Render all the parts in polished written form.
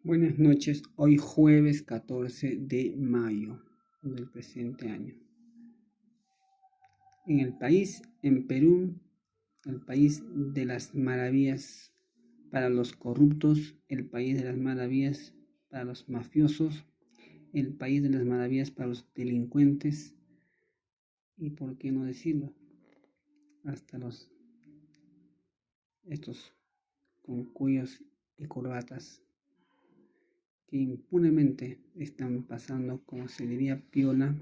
Buenas noches, hoy jueves 14 de mayo del presente año. En el país, en Perú, el país de las maravillas para los corruptos, el país de las maravillas para los mafiosos, el país de las maravillas para los delincuentes y, por qué no decirlo, hasta estos con cuellos y corbatas que impunemente están pasando, como se diría, piola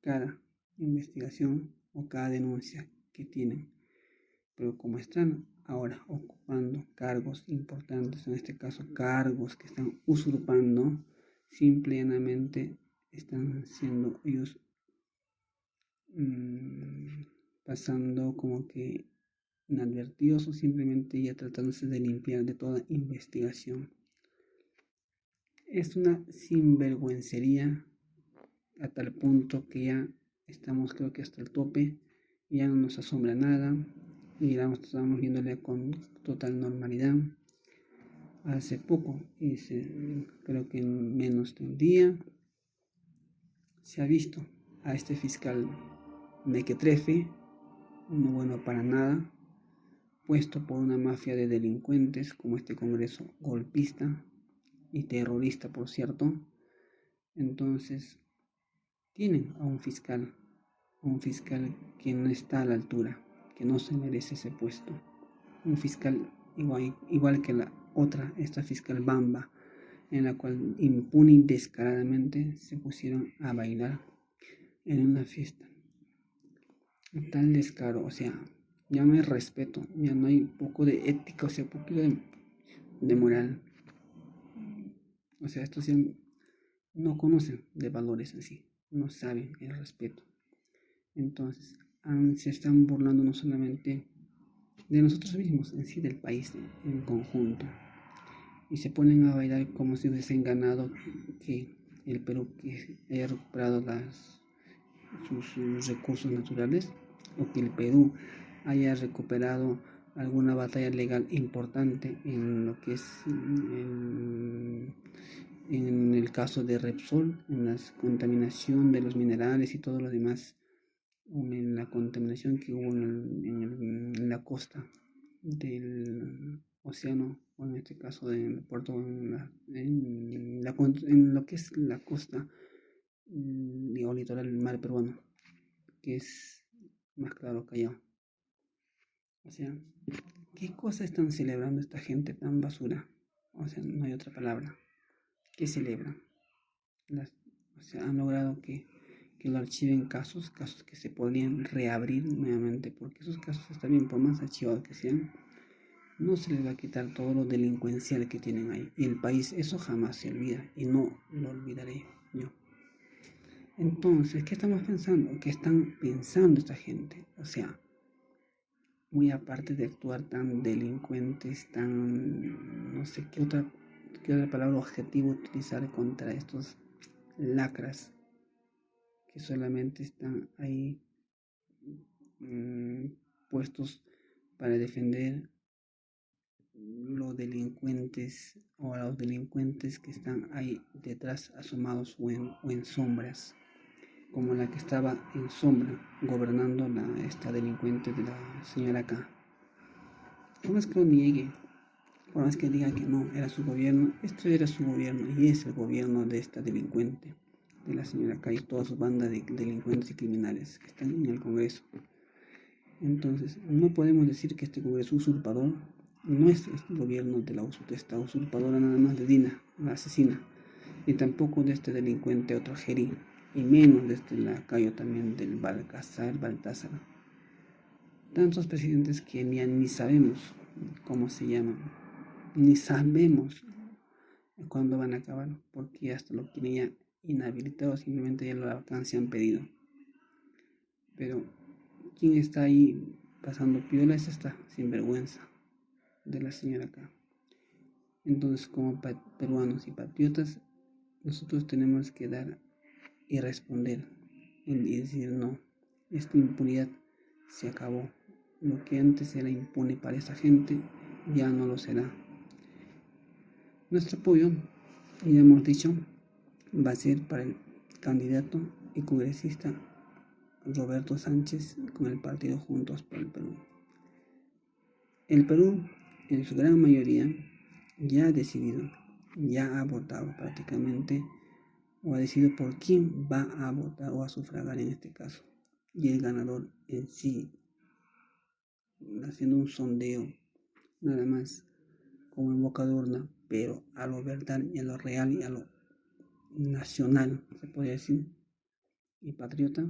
cada investigación o cada denuncia que tienen. Pero como están ahora ocupando cargos importantes, en este caso cargos que están usurpando, simplemente están siendo ellos pasando como que inadvertidos o simplemente ya tratándose de limpiar de toda investigación. Es una sinvergüencería a tal punto que ya estamos, creo que hasta el tope, ya no nos asombra nada y estamos viéndole con total normalidad. Hace poco, creo que en menos de un día, se ha visto a este fiscal mequetrefe, no bueno para nada, puesto por una mafia de delincuentes como este Congreso golpista y terrorista, por cierto. Entonces, tienen a un fiscal que no está a la altura, que no se merece ese puesto. Un fiscal igual que la otra, esta fiscal Bamba, en la cual impune y descaradamente se pusieron a bailar en una fiesta. Tal descaro, o sea, ya no hay respeto, ya no hay poco de ética, o sea, poco de moral. O sea, estos ya no conocen de valores así, no saben el respeto. Entonces, se están burlando no solamente de nosotros mismos, en sí del país en conjunto, y se ponen a bailar como si hubiesen ganado que el Perú que haya recuperado sus recursos naturales, o que el Perú haya recuperado alguna batalla legal importante en lo que es en el caso de Repsol, en la contaminación de los minerales y todo lo demás, en la contaminación que hubo en la costa del océano, o en este caso del puerto, en lo que es la costa o litoral del mar peruano, que es más claro Callao. O sea, ¿qué cosa están celebrando esta gente tan basura? O sea, no hay otra palabra. ¿Qué celebran? O sea, han logrado que lo archiven casos que se podrían reabrir nuevamente, porque esos casos están bien, por más archivados que sean, no se les va a quitar todo lo delincuencial que tienen ahí. Y el país, eso jamás se olvida, y no lo olvidaré yo. Entonces, ¿qué estamos pensando? ¿Qué están pensando esta gente? O sea, muy aparte de actuar tan delincuentes, tan, no sé qué otra palabra objetivo utilizar contra estos lacras que solamente están ahí puestos para defender los delincuentes o a los delincuentes que están ahí detrás asomados o en sombras, como la que estaba en sombra gobernando esta delincuente de la señora K. Por más que lo niegue, por más que diga que no, era su gobierno, esto era su gobierno y es el gobierno de esta delincuente, de la señora K y toda su banda de delincuentes y criminales que están en el Congreso. Entonces, no podemos decir que este Congreso usurpador no es el gobierno de esta usurpadora nada más de Dina, la asesina, y tampoco de este delincuente otro Jeri, y menos de este lacayo también del Baltázar. Tantos presidentes que ni sabemos cómo se llaman, ni sabemos cuándo van a acabar, porque hasta lo quieren ya inhabilitado, simplemente ya la vacancia han pedido. Pero ¿quién está ahí pasando piola? Es esta sinvergüenza de la señora K. Entonces, como peruanos y patriotas, nosotros tenemos que dar y responder y decir no, esta impunidad se acabó. Lo que antes era impune para esa gente ya no lo será. Nuestro apoyo, ya hemos dicho, va a ser para el candidato y congresista Roberto Sánchez con el partido Juntos por el Perú. El Perú, en su gran mayoría, ya ha decidido, ya ha votado prácticamente, o ha decidido por quién va a votar o a sufragar en este caso. Y el ganador en sí, haciendo un sondeo, nada más, como en boca de urna, pero a lo verdad y a lo real y a lo nacional, se puede decir, y patriota,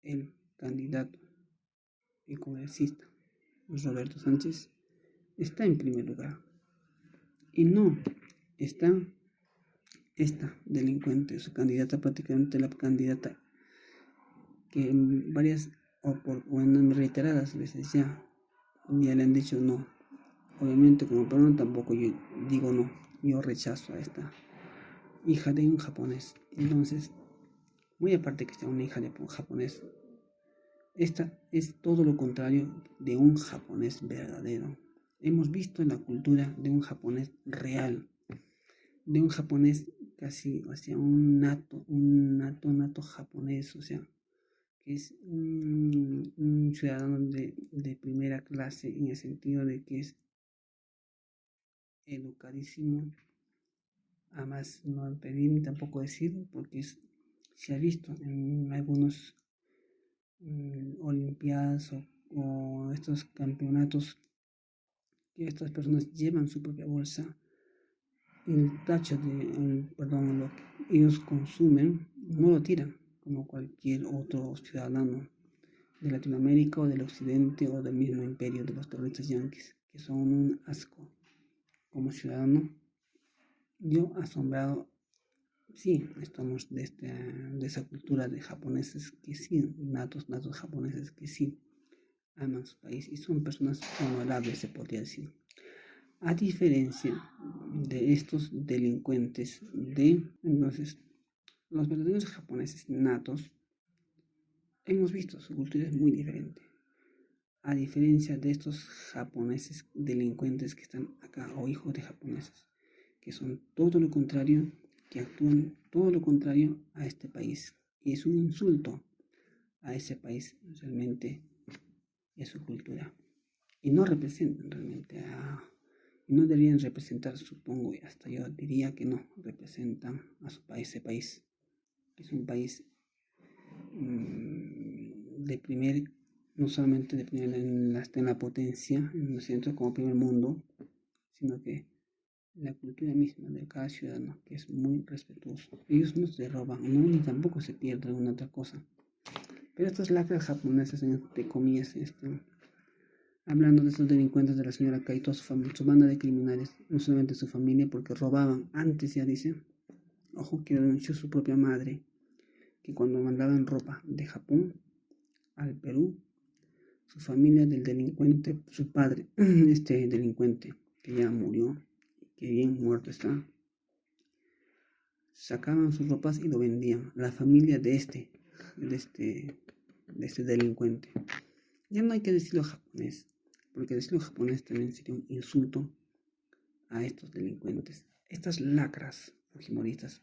el candidato y congresista Roberto Sánchez está en primer lugar. Y no está esta delincuente, su candidata, prácticamente la candidata que en varias o en reiteradas veces ya le han dicho no. Obviamente como peruano tampoco yo digo no, yo rechazo a esta hija de un japonés. Entonces, muy aparte que sea una hija de un japonés, esta es todo lo contrario de un japonés verdadero. Hemos visto la cultura de un japonés real, de un japonés casi, o sea, un nato japonés, o sea, que es un ciudadano de primera clase en el sentido de que es educadísimo, a más no pedir ni tampoco decir, porque se ha visto en algunos olimpiadas o estos campeonatos que estas personas llevan su propia bolsa, el tacho perdón, lo que ellos consumen, no lo tiran como cualquier otro ciudadano de Latinoamérica o del occidente o del mismo imperio de los terroristas yanquis, que son un asco. Como ciudadano, yo asombrado, sí, estamos de esa cultura de japoneses que sí, natos japoneses que sí aman su país y son personas honorables, se podría decir. A diferencia de estos delincuentes entonces, los verdaderos japoneses natos, hemos visto su cultura es muy diferente. A diferencia de estos japoneses delincuentes que están acá, o hijos de japoneses, que son todo lo contrario, que actúan todo lo contrario a este país. Y es un insulto a ese país realmente y a su cultura. Y no representan realmente y no deberían representar, supongo, y hasta yo diría que no representan a su país, ese país, que es un país de primer, no solamente de primer está en la potencia, en el centro como primer mundo, sino que la cultura misma de cada ciudadano, que es muy respetuoso. Ellos no se roban, no, ni tampoco se pierden una otra cosa. Pero estas lacras japonesas, entre comillas, hablando de estos delincuentes de la señora Kaito, su banda de criminales, no solamente su familia, porque robaban antes, ya dice, ojo, que denunció su propia madre, que cuando mandaban ropa de Japón al Perú, su familia del delincuente, su padre, este delincuente, que ya murió, que bien muerto está, sacaban sus ropas y lo vendían. La familia de este delincuente. Ya no hay que decirlo japonés, porque decirlo japonés también sería un insulto a estos delincuentes. Estas lacras fujimoristas,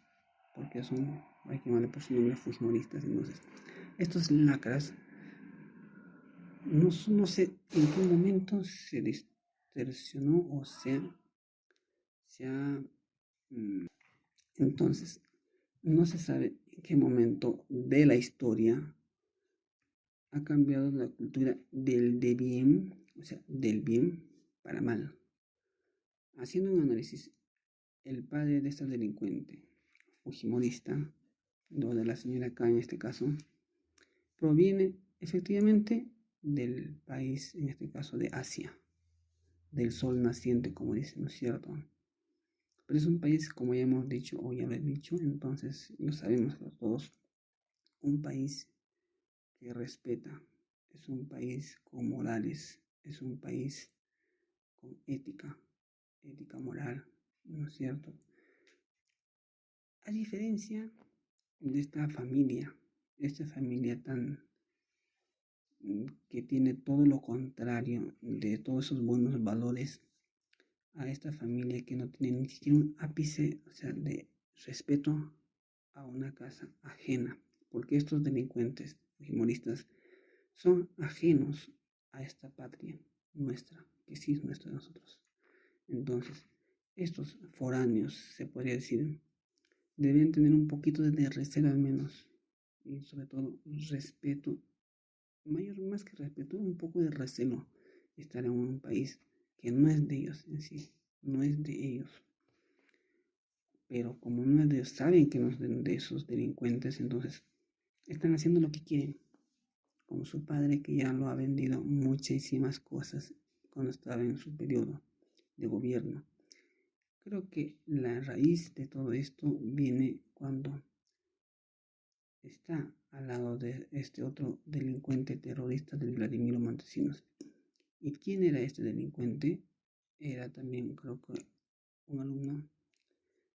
porque son, hay que llamarle por su nombre fujimoristas, entonces, estos lacras, no sé en qué momento se distorsionó o entonces, no se sabe en qué momento de la historia ha cambiado la cultura del de bien, o sea, del bien para mal. Haciendo un análisis, el padre de esta delincuente, fujimorista, o de la señora K en este caso, proviene efectivamente del país, en este caso de Asia, del sol naciente, como dicen, ¿no es cierto? Pero es un país, como ya hemos dicho, o ya lo he dicho, entonces lo sabemos todos, un país que respeta, es un país con morales, es un país con ética moral, ¿no es cierto? A diferencia de esta familia tan que tiene todo lo contrario de todos esos buenos valores, a esta familia que no tiene ni siquiera un ápice, de respeto a una casa ajena, porque estos delincuentes fujimoristas son ajenos a esta patria nuestra, que sí es nuestra de nosotros. Entonces, estos foráneos, se podría decir, deben tener un poquito de recelo al menos, y sobre todo respeto, más que respeto, un poco de recelo, estar en un país que no es de ellos en sí, no es de ellos. Pero como no es de ellos, saben que no es de esos delincuentes, entonces están haciendo lo que quieren. Como su padre, que ya lo ha vendido muchísimas cosas cuando estaba en su periodo de gobierno. Creo que la raíz de todo esto viene cuando está al lado de este otro delincuente terrorista del Vladimiro Montesinos. ¿Y quién era este delincuente? Era también, creo que, un alumno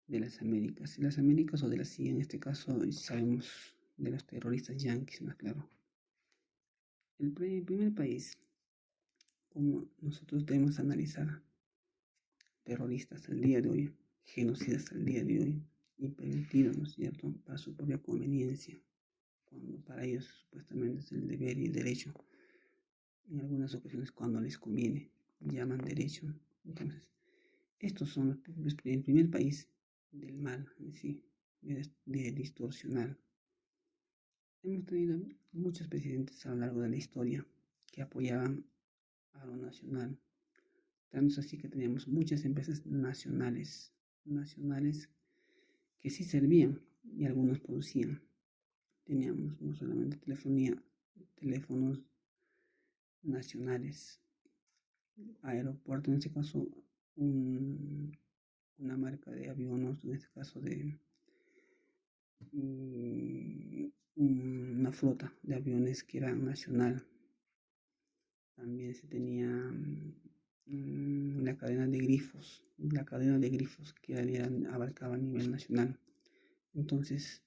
de las Américas o de la CIA en este caso, sabemos de los terroristas yanquis, más claro. El primer país, como nosotros debemos analizar, terroristas al día de hoy, genocidas al día de hoy, y permitidos, ¿no es cierto?, para su propia conveniencia, cuando para ellos supuestamente es el deber y el derecho, en algunas ocasiones cuando les conviene, llaman derecho. Entonces, estos son el primer país del mal en sí, de distorsionar. Hemos tenido muchos presidentes a lo largo de la historia que apoyaban a lo nacional. Tanto es así que teníamos muchas empresas nacionales que sí servían y algunos producían. Teníamos no solamente telefonía, teléfonos nacionales, aeropuertos, en este caso una marca de aviones, en este caso de una flota de aviones que era nacional. También se tenía la cadena de grifos que abarcaba a nivel nacional. Entonces,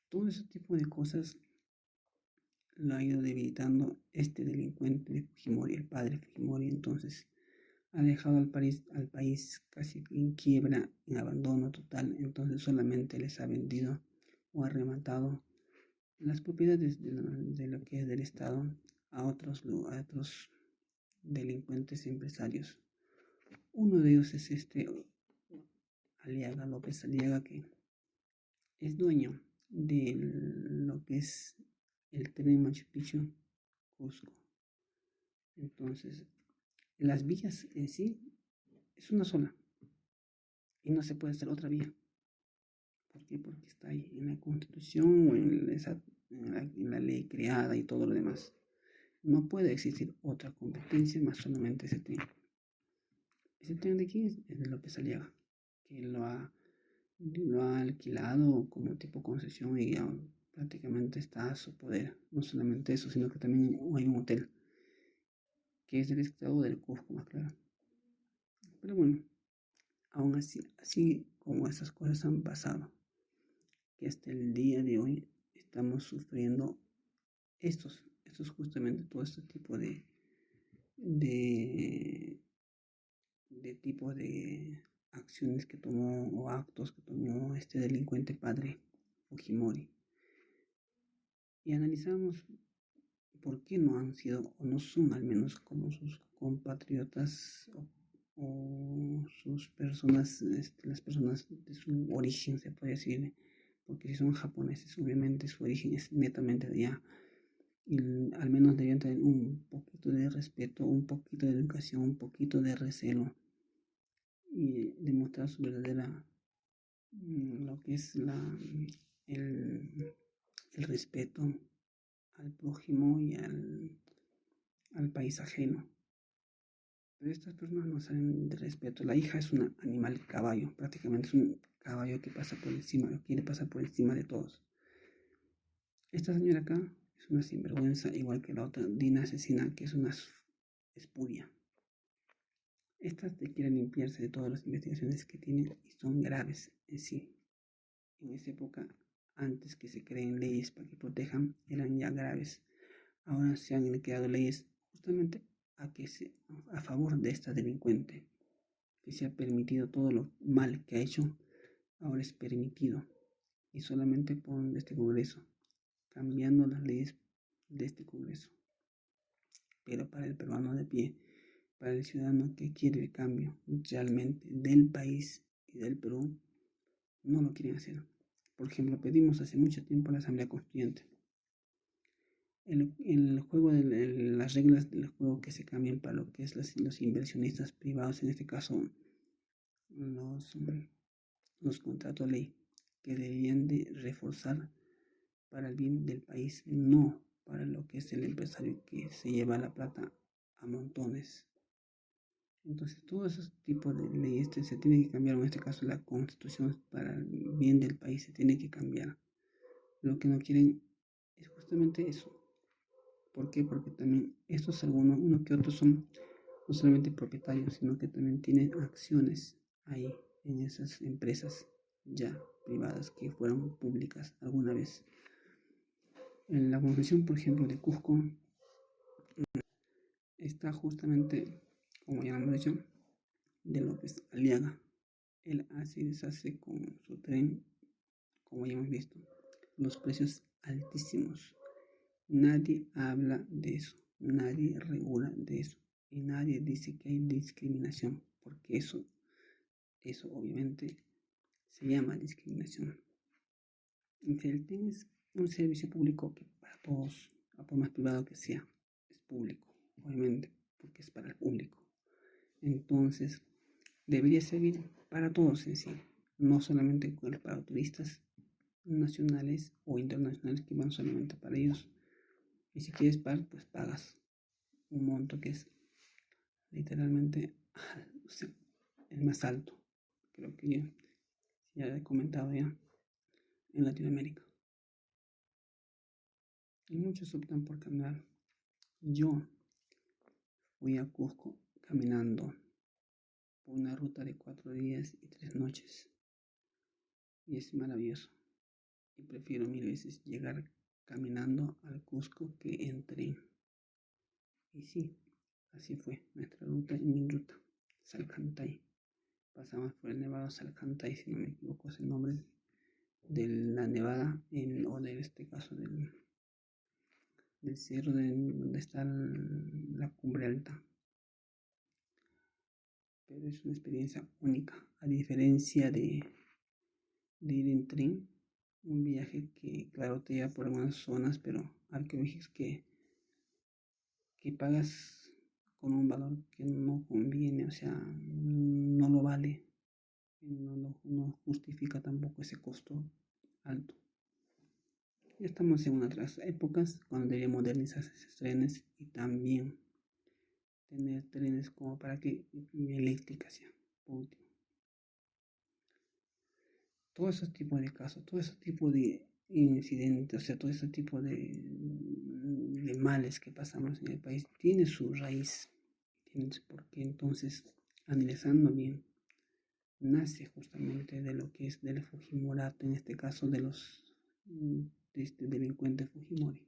todo ese tipo de cosas lo ha ido debilitando este delincuente de Fujimori, el padre Fujimori. Entonces, ha dejado al país casi en quiebra, en abandono total. Entonces, solamente les ha vendido o arrebatado las propiedades de lo que es del Estado a otros delincuentes empresarios. Uno de ellos es López Aliaga, que es dueño de lo que es el tren Machu Picchu Cusco. Entonces, las vías en sí es una sola y no se puede hacer otra vía. ¿Por qué? Porque está ahí en la Constitución o en la ley creada y todo lo demás. No puede existir otra competencia más solamente ese tren. ¿Ese tren de quién es? Es de López Aliaga, que lo ha alquilado como tipo concesión y ya prácticamente está a su poder. No solamente eso, sino que también hay un hotel que es del estado del Cusco, más claro. Pero bueno, aún así como esas cosas han pasado, que hasta el día de hoy estamos sufriendo estos justamente todo este tipo de tipo de acciones que tomó o actos que tomó este delincuente padre Fujimori. Y analizamos por qué no han sido o no son al menos como sus compatriotas o sus personas, las personas de su origen, se puede decir, porque si son japoneses, obviamente su origen es netamente de allá. Y al menos debían tener un poquito de respeto, un poquito de educación, un poquito de recelo y demostrar su verdadera, lo que es el respeto al prójimo y al país ajeno. Pero estas personas no saben de respeto. La hija es un animal caballo, prácticamente es un caballo que pasa por encima, quiere pasar por encima de todos. Esta señora acá es una sinvergüenza, igual que la otra Dina asesina, que es una espuria. Estas quieren limpiarse de todas las investigaciones que tienen y son graves en sí. En esa época, antes que se creen leyes para que protejan, eran ya graves. Ahora se han creado leyes justamente a favor de esta delincuente. que se ha permitido todo lo mal que ha hecho, ahora es permitido. Y solamente por este Congreso, cambiando las leyes de este Congreso. Pero para el peruano de pie, para el ciudadano que quiere el cambio realmente del país y del Perú, no lo quieren hacer. Por ejemplo, pedimos hace mucho tiempo a la Asamblea Constituyente el juego las reglas del juego que se cambian para lo que es los inversionistas privados, en este caso los, los contratos de ley, que deberían de reforzar para el bien del país, no para lo que es el empresario que se lleva la plata a montones. Entonces, todos esos tipos de leyes se tiene que cambiar, en este caso la constitución para el bien del país se tiene que cambiar. Lo que no quieren es justamente eso. ¿Por qué? Porque también estos algunos, uno que otros son no solamente propietarios, sino que también tienen acciones ahí en esas empresas ya privadas que fueron públicas alguna vez. En la concesión, por ejemplo, de Cusco, está justamente, como ya hemos dicho, de López Aliaga. Él hace y deshace con su tren, como ya hemos visto, los precios altísimos. Nadie habla de eso, nadie regula de eso y nadie dice que hay discriminación, porque eso obviamente se llama discriminación. El tren es un servicio público que para todos, a por más privado que sea, es público, obviamente, porque es para el público. Entonces, debería servir para todos en sí, no solamente para turistas nacionales o internacionales que van solamente para ellos. Y si quieres pagar, pues pagas un monto que es literalmente o sea, el más alto. Creo que ya he comentado ya en Latinoamérica. Y muchos optan por caminar. Yo fui a Cusco caminando por una ruta de 4 días y 3 noches. Y es maravilloso. Y prefiero 1000 veces llegar caminando al Cusco que en tren. Y sí, así fue nuestra ruta y mi ruta, Salcantay. Pasamos por el Nevado Salcantay, si no me equivoco, es el nombre de la nevada, o de este caso del cerro donde está la cumbre alta. Pero es una experiencia única, a diferencia de ir en tren, un viaje que claro te lleva por algunas zonas, pero arqueológicas que pagas con un valor que no conviene, o sea, no lo vale, no justifica tampoco ese costo alto. Ya estamos en otras épocas cuando debería modernizarse esos trenes y también tener trenes como para que eléctricas ya, por último. Todo ese tipo de casos, todo ese tipo de incidentes, o sea, todo ese tipo de males que pasamos en el país tiene su raíz, tiene su porqué. Entonces, analizando bien, nace justamente de lo que es del Fujimorato, en este caso de este delincuente Fujimori.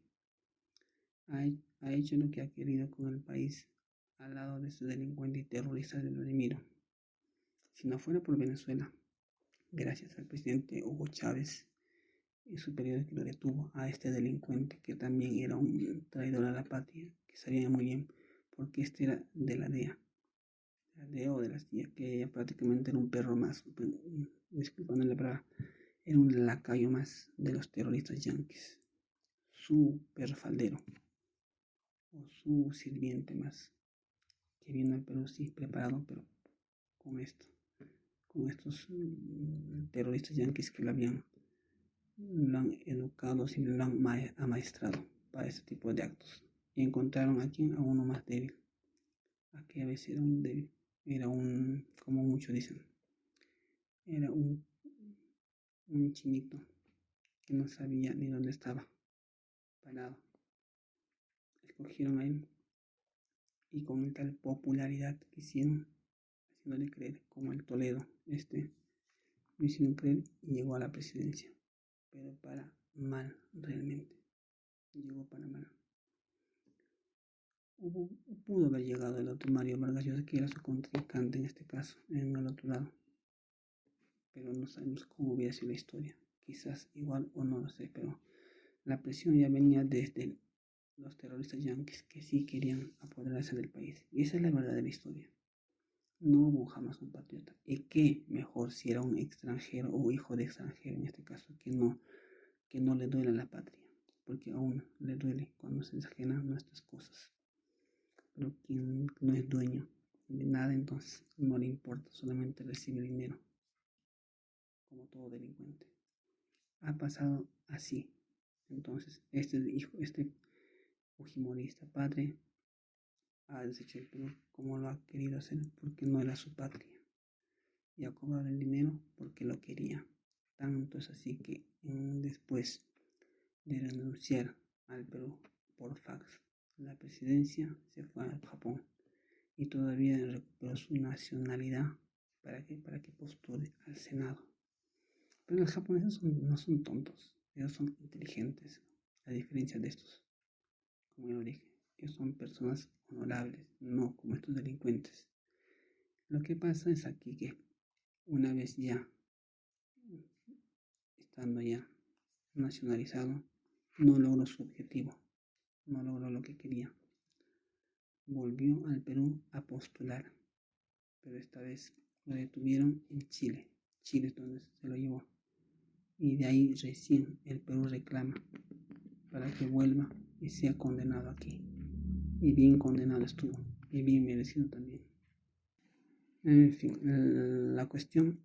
Ha hecho lo que ha querido con el país al lado de este delincuente y terrorista de Vladimiro. Si no fuera por Venezuela, gracias al presidente Hugo Chávez y su periodo que lo detuvo a este delincuente que también era un traidor a la patria, que sabía muy bien porque este era de la DEA, o de la CIA, que ella prácticamente era un perro más, disculpando la palabra, era un lacayo más de los terroristas yanquis, su perfaldero o su sirviente más, que vino al Perú sí preparado, pero con estos terroristas yanquis que lo han educado y lo han amaestrado para este tipo de actos. Y encontraron a uno más débil. Aquí a veces era un débil, era como muchos dicen, era un chinito que no sabía ni dónde estaba parado. Escogieron a él y con tal popularidad que hicieron, haciéndole creer como el Toledo, lo hicieron creer y llegó a la presidencia, pero para mal realmente, llegó para mal. pudo haber llegado el otro Mario Vargas Llosa, que era su contrincante en este caso, en el otro lado, pero no sabemos cómo hubiera sido la historia, quizás igual o no lo sé, pero la presión ya venía desde los terroristas yanquis que sí querían apoderarse del país, y esa es la verdadera historia. No hubo jamás un patriota, y qué mejor si era un extranjero o hijo de extranjero en este caso, que no le duele la patria, porque aún le duele cuando se enajenan nuestras cosas. Pero quien no es dueño de nada, entonces no le importa, solamente recibe dinero, como todo delincuente. Ha pasado así. Entonces, este fujimorista padre ha deshecho el Perú como lo ha querido hacer, porque no era su patria, y ha cobrado el dinero porque lo quería. Tanto es así que después de renunciar al Perú por fax la presidencia, se fue a Japón y todavía recuperó su nacionalidad para que postule al Senado. Pero los japoneses no son tontos, ellos son inteligentes, a diferencia de estos, como ya lo dije. Ellos son personas honorables, no como estos delincuentes. Lo que pasa es aquí que una vez ya, estando ya nacionalizado, no logró su objetivo, no logró lo que quería. Volvió al Perú a postular, pero esta vez lo detuvieron en Chile. Chile es donde se lo llevó. Y de ahí recién el Perú reclama para que vuelva y sea condenado aquí. Y bien condenado estuvo, y bien merecido también. En fin, la cuestión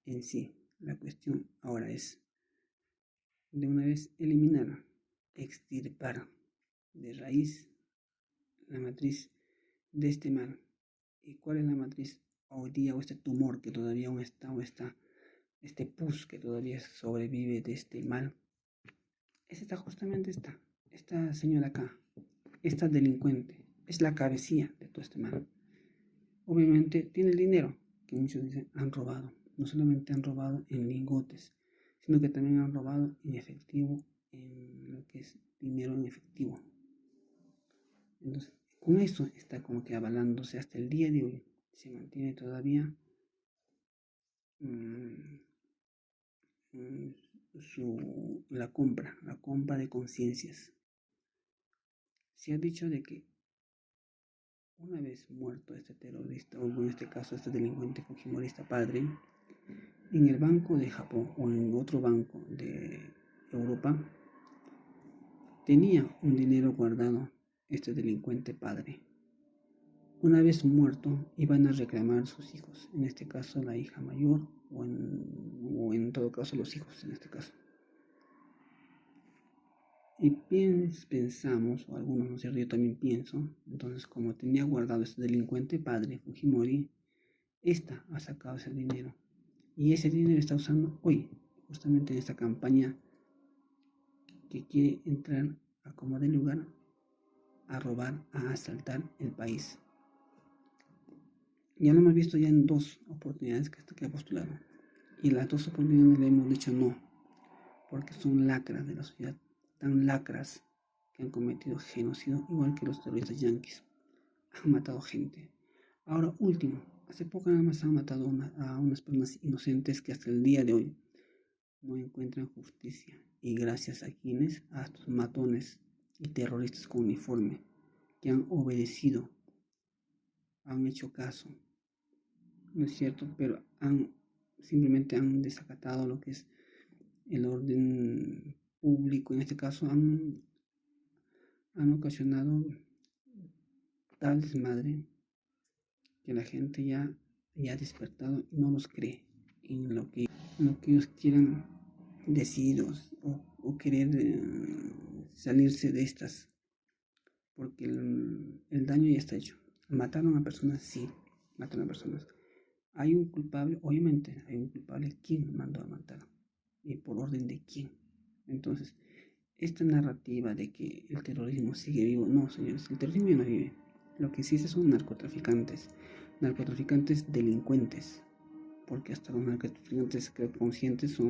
en sí, la cuestión ahora es de una vez eliminar, extirpar de raíz la matriz de este mal. ¿Y cuál es la matriz hoy día, o este tumor que todavía aún está, este pus que todavía sobrevive de este mal? Es justamente esta señora acá, esta delincuente, es la cabecilla de todo este mal. Obviamente tiene el dinero, que muchos dicen han robado. No solamente han robado en lingotes, sino que también han robado en efectivo, en lo que es dinero en efectivo. Entonces, con eso está como que avalándose hasta el día de hoy. Se mantiene todavía la compra de conciencias. Se ha dicho de que una vez muerto este terrorista, o en este caso este delincuente fujimorista padre, en el Banco de Japón o en otro banco de Europa, tenía un dinero guardado este delincuente padre. Una vez muerto, iban a reclamar sus hijos, en este caso la hija mayor, o en todo caso los hijos en este caso. Y pensamos, o algunos, ¿no es cierto? Yo también pienso, entonces como tenía guardado este delincuente padre, Fujimori, esta ha sacado ese dinero. Y ese dinero está usando hoy, justamente en esta campaña que quiere entrar a como de lugar, a robar, a asaltar el país. Ya lo hemos visto ya en 2 oportunidades que ha postulado. Y las 2 oportunidades le hemos dicho no, porque son lacras de la sociedad, tan lacras que han cometido genocidio, igual que los terroristas yanquis. Han matado gente. Ahora, último, hace poco nada más han matado a unas personas inocentes que hasta el día de hoy no encuentran justicia. Y gracias a quienes, a estos matones y terroristas con uniforme, que han obedecido, han hecho caso, ¿no es cierto? Pero simplemente han desacatado lo que es el orden público. En este caso han ocasionado tal desmadre que la gente ya ha despertado y no los cree en lo que ellos quieran decir o querer salirse de estas, porque el daño ya está hecho. Mataron a personas, sí, mataron a personas. Hay un culpable, obviamente hay un culpable. ¿Quién mandó a matar? ¿Y por orden de quién? Entonces, esta narrativa de que el terrorismo sigue vivo, no, señores, el terrorismo ya no vive. Lo que existe son narcotraficantes delincuentes, porque hasta los narcotraficantes conscientes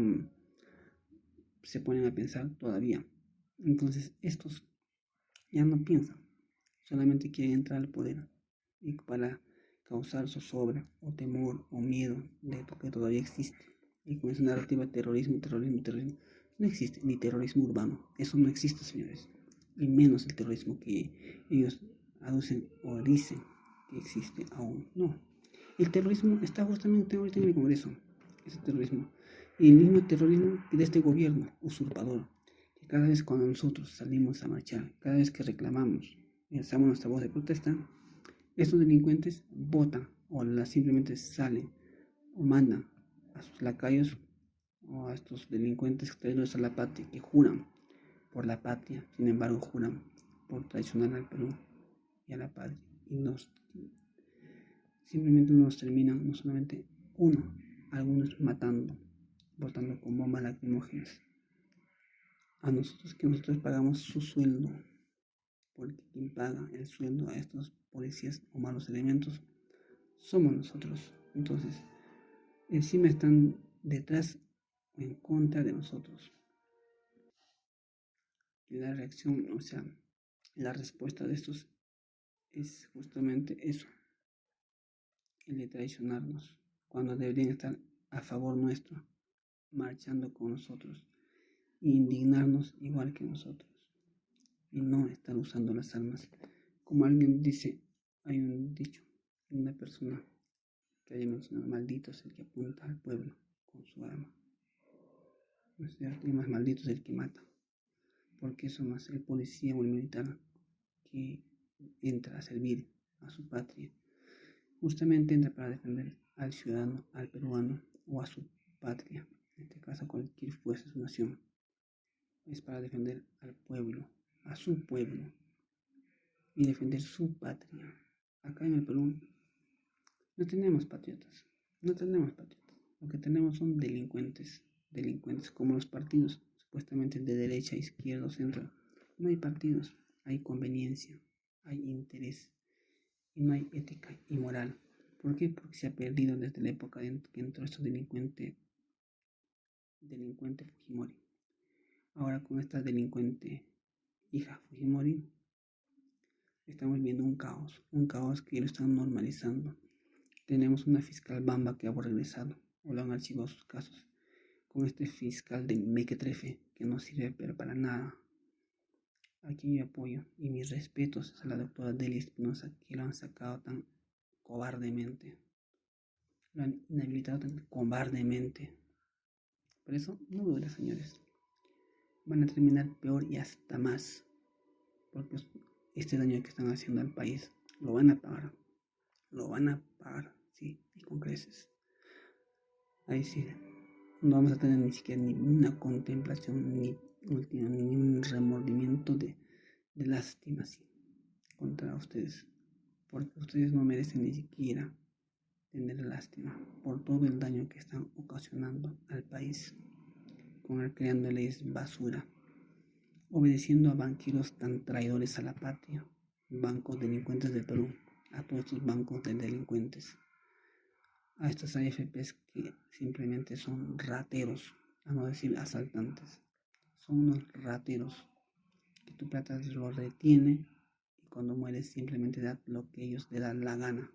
se ponen a pensar todavía. Entonces, estos ya no piensan, solamente quieren entrar al poder y para causar zozobra o temor o miedo de lo que todavía existe. Y con esa narrativa de terrorismo, no existe ni terrorismo urbano, eso no existe, señores, y menos el terrorismo que ellos aducen o dicen que existe aún. No, el terrorismo está justamente ahorita en el Congreso, ese terrorismo, y el mismo terrorismo de este gobierno usurpador, que cada vez cuando nosotros salimos a marchar, cada vez que reclamamos y alzamos nuestra voz de protesta, estos delincuentes votan o simplemente salen o mandan a sus lacayos o a estos delincuentes traidores a la patria que juran por la patria, sin embargo juran por traicionar al Perú y a la patria y simplemente nos terminan no solamente algunos matando, botando con bombas lacrimógenas a nosotros, que nosotros pagamos su sueldo, porque quien paga el sueldo a estos policías o malos elementos somos nosotros. Entonces, encima están detrás o en contra de nosotros. Y la reacción, o sea, la respuesta de estos es justamente eso, el de traicionarnos, cuando deberían estar a favor nuestro, marchando con nosotros, e indignarnos igual que nosotros, y no estar usando las armas. Como alguien dice, hay un dicho de una persona que haya mencionado: maldito es el que apunta al pueblo con su arma. ¿No es cierto? Y más maldito es el que mata, porque eso más el policía o el militar que entra a servir a su patria, justamente entra para defender al ciudadano, al peruano o a su patria, en este caso cualquier fuese su nación, es para defender al pueblo, a su pueblo, y defender su patria. Acá en el Perú no tenemos patriotas, no tenemos patriotas, lo que tenemos son delincuentes como los partidos, supuestamente de derecha, izquierda o centro. No hay partidos, hay conveniencia, hay interés y no hay ética y moral. ¿Por qué? Porque se ha perdido desde la época en que entró este delincuente Fujimori. Ahora con esta delincuente hija Fujimori estamos viendo un caos que lo están normalizando. Tenemos una fiscal bamba que ha regresado o lo han archivado sus casos, con este fiscal de mequetrefe que no sirve pero para nada. Aquí yo apoyo y mis respetos a la doctora Delia Espinosa, que lo han sacado tan cobardemente, lo han inhabilitado tan cobardemente. Por eso no duele, señores, van a terminar peor y hasta más, porque este daño que están haciendo al país lo van a pagar, sí, y con creces. Ahí sí, no vamos a tener ni siquiera ni una contemplación, ni un remordimiento de lástima, sí, contra ustedes, porque ustedes no merecen ni siquiera tener lástima por todo el daño que están ocasionando al país, creando leyes basura, obedeciendo a banqueros tan traidores a la patria, bancos delincuentes del Perú, a todos estos bancos de delincuentes, a estas AFPs que simplemente son rateros, a no decir asaltantes, son unos rateros que tu plata lo retiene y cuando mueres simplemente da lo que ellos le dan la gana.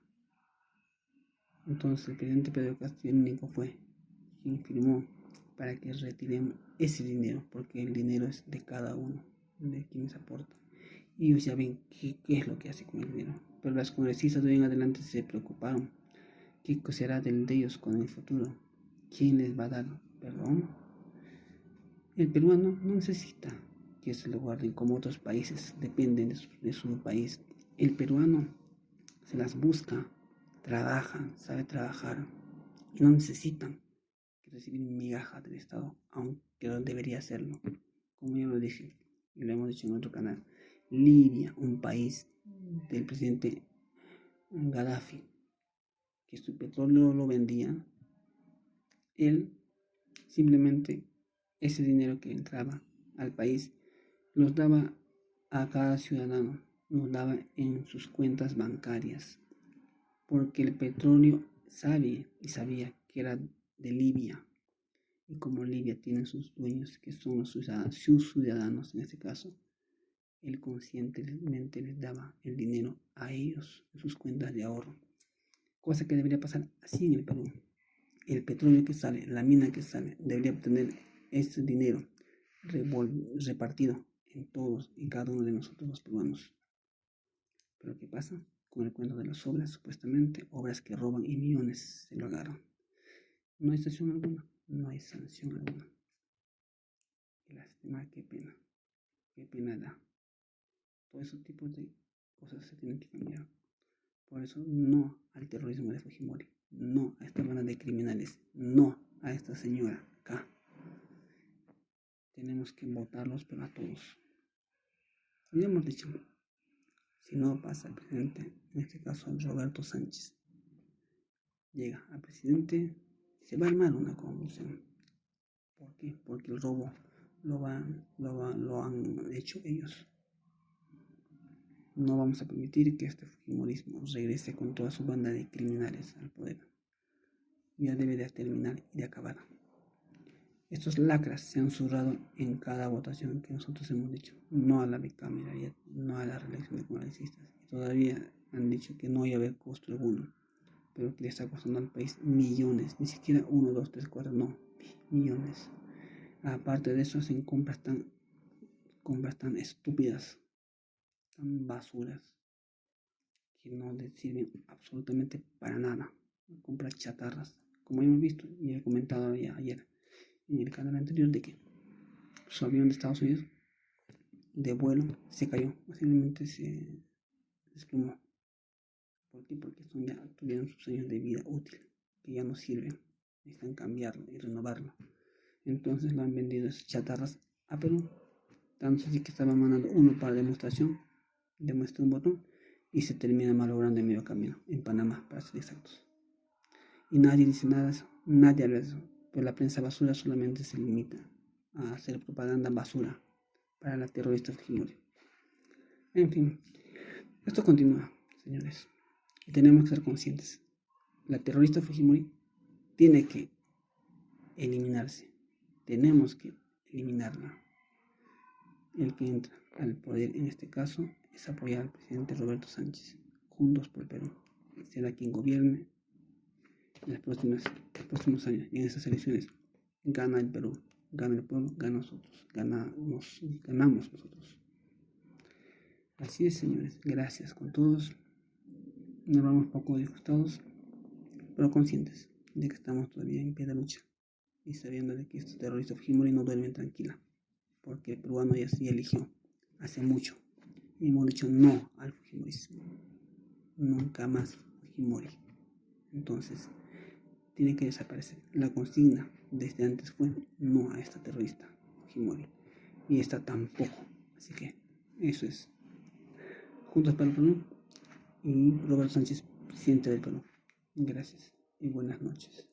Entonces el presidente Pedro Castillo único fue quien firmó para que retiremos ese dinero, porque el dinero es de cada uno, de quienes aportan. Y ellos ya ven qué es lo que hace con el dinero. Pero las congresistas de hoy en adelante se preocuparon. ¿Qué será de ellos con el futuro? ¿Quién les va a dar perdón? El peruano no necesita que se lo guarden como otros países, dependen de su país. El peruano se las busca, trabaja, sabe trabajar y no necesitan recibir migajas del Estado, aunque no debería hacerlo. Como ya lo dije y lo hemos dicho en otro canal, Libia, un país del presidente Gaddafi, que su petróleo lo vendía, él simplemente ese dinero que entraba al país los daba a cada ciudadano, los daba en sus cuentas bancarias, porque el petróleo sabía que era de Libia, y como Libia tiene sus dueños, que son sus ciudadanos en este caso, Él conscientemente les daba el dinero a ellos en sus cuentas de ahorro, cosa que debería pasar así en el Perú. El petróleo que sale, la mina que sale, debería obtener ese dinero repartido en todos y cada uno de nosotros los peruanos. Pero ¿qué pasa? Con el cuento de las obras, supuestamente, obras que roban y millones se lo agarran. No hay sanción alguna, no hay sanción alguna. Qué lástima, qué pena da. Todos esos tipos de cosas se tienen que cambiar. Por eso, no al terrorismo de Fujimori, no a esta banda de criminales, no a esta señora acá. Tenemos que votarlos, pero a todos. Ya hemos dicho, si no pasa el presidente, en este caso Roberto Sánchez, llega al presidente, se va a armar una convulsión. ¿Por qué? Porque el robo lo han hecho ellos. No vamos a permitir que este fujimorismo regrese con toda su banda de criminales al poder. Ya debe de terminar y de acabar. Estos lacras se han zurrado en cada votación que nosotros hemos dicho. No a la bicameralidad, no a la reelección de congresistas. Y todavía han dicho que no iba a haber costo alguno, pero que le está costando al país millones. Ni siquiera 1, 2, 3, 4, no, millones. Aparte de eso, hacen compras tan estúpidas, tan basuras, que no les sirven absolutamente para nada. Compras chatarras, como hemos visto y he comentado ayer en el canal anterior, de que su avión de Estados Unidos de vuelo se cayó, posiblemente se desplomó. ¿Por qué? Porque ya tuvieron sus años de vida útil, que ya no sirven, necesitan cambiarlo y renovarlo. Entonces lo han vendido esas chatarras a Perú. Tanto así que estaban mandando uno para demostración, demuestra un botón y se termina malogrando en medio camino, en Panamá, para ser exactos. Y nadie dice nada de eso, nadie habla de eso, pero la prensa basura solamente se limita a hacer propaganda basura para la terrorista Fujimori. En fin, esto continúa, señores, y tenemos que ser conscientes. La terrorista Fujimori tiene que eliminarse, tenemos que eliminarla. El que entra al poder en este caso es apoyar al presidente Roberto Sánchez. Juntos por Perú será quien gobierne en los próximos años, y en esas elecciones gana el Perú, gana el pueblo, gana nosotros, ganamos nosotros. Así es, señores, gracias con todos. Nos vamos poco disgustados, pero conscientes de que estamos todavía en pie de lucha y sabiendo de que estos terroristas Fujimori no duermen tranquila, porque el peruano ya se eligió hace mucho y hemos dicho no al Fujimorismo, nunca más Fujimori. Entonces tiene que desaparecer. La consigna desde antes fue no a esta terrorista Fujimori, y esta tampoco. Así que eso es. Juntos para el Perú y Roberto Sánchez, presidente del Perú. Gracias y buenas noches.